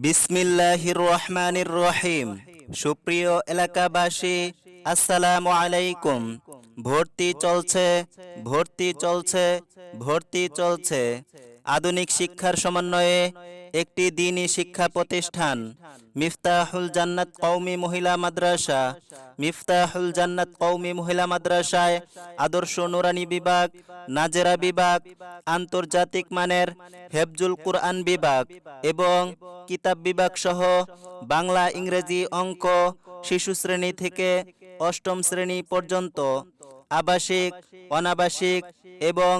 বিসমিল্লাহির রহমানির রহিম। সুপ্রিয় এলাকাবাসী, আসসালামু আলাইকুম। ভর্তি চলছে, ভর্তি চলছে, ভর্তি চলছে। আধুনিক শিক্ষার সমন্বয়ে একটি দ্বীনি শিক্ষা প্রতিষ্ঠান মিফতাহুল জান্নাত কওমি মহিলা মাদ্রাসা। মিফতাহুল জান্নাত কওমি মহিলা মাদ্রাসায় আদর্শ নুরানি বিভাগ, নাজেরা বিভাগ, আন্তর্জাতিক মানের হেফজুল কুরআন বিভাগ এবং কিতাব বিভাগ সহ বাংলা, ইংরেজি, অঙ্ক, শিশু শ্রেণী থেকে অষ্টম শ্রেণী পর্যন্ত আবাসিক, অনাবাসিক এবং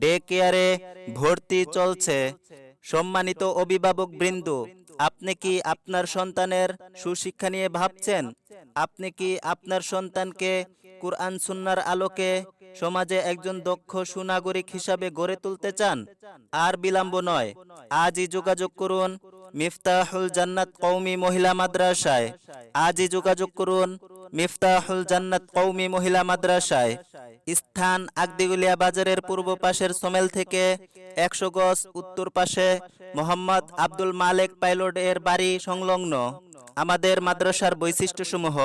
ডে কেয়ারে ভর্তি চলছে। সম্মানিত অভিভাবক বৃন্দ, আপনি কি আপনার সন্তানের সুশিক্ষা নিয়ে ভাবছেন? আপনি কি আপনার সন্তানকে কুরআন সুন্নাহর আলোকে সমাজে একজন দক্ষ সুনাগরিক হিসাবে গড়ে তুলতে চান? আর বিলম্ব নয়, আজই যোগাযোগ করুন মিফতাহুল জান্নাত কওমি মহিলা মাদ্রাসায়। আজই যোগাযোগ করুন মিফতাহুল জান্নাত কওমি মহিলা মাদ্রাসায়। স্থান আগদিগুলিয়া বাজারের পূর্ব পাশের সমেল থেকে 100 গজ উত্তর পাশে মোহাম্মদ আব্দুল মালেক পাইলট এর বাড়ি সংলগ্ন। আমাদের মাদ্রাসার বৈশিষ্ট্যসমূহ: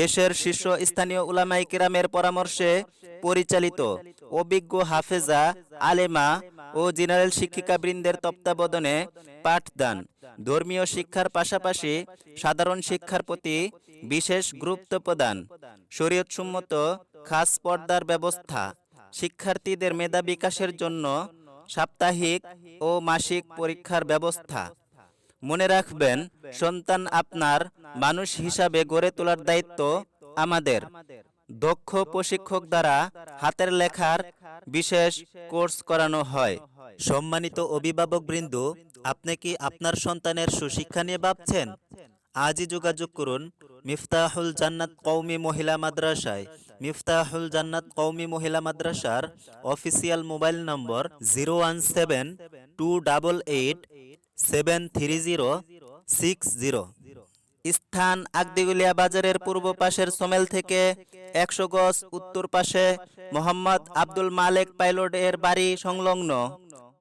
দেশের শীর্ষ স্থানীয় উলামায়ে কিরামের পরামর্শে পরিচালিত, অভিজ্ঞ হাফেজা, আলেমা ও জেনারেল শিক্ষিকাবৃন্দের তত্ত্বাবধানে পাঠদান। ধর্মীয় শিক্ষার পাশাপাশি সাধারণ শিক্ষার প্রতি বিশেষ গুরুত্ব প্রদান। শরীয়তসম্মত খাস পর্দার ব্যবস্থা। শিক্ষার্থীদের মেধা বিকাশের জন্য সাপ্তাহিক ও মাসিক পরীক্ষার ব্যবস্থা। মনে রাখবেন, সন্তান আপনার মানুষ হিসাবে গড়ে তোলার দায়িত্ব আমাদের। দক্ষ প্রশিক্ষক দ্বারা হাতের লেখার বিশেষ কোর্স করানো হয়। সম্মানিত অভিভাবকবৃন্দ, আপনি কি আপনার সন্তানের সুশিক্ষা নিয়ে ভাবছেন? আজই যোগাযোগ করুন মিফতাহুল জান্নাত কওমি মহিলা মাদ্রাসায়। মিফতাহুল জান্নাত কওমি মহিলা মাদ্রাসার অফিসিয়াল মোবাইল নম্বর 01728873060। স্থান আগদিগুলিয়া বাজারের পূর্ব পাশের সমেল থেকে 100 গজ উত্তর পাশে মোহাম্মদ আব্দুল মালেক পাইলট এর বাড়ি সংলগ্ন।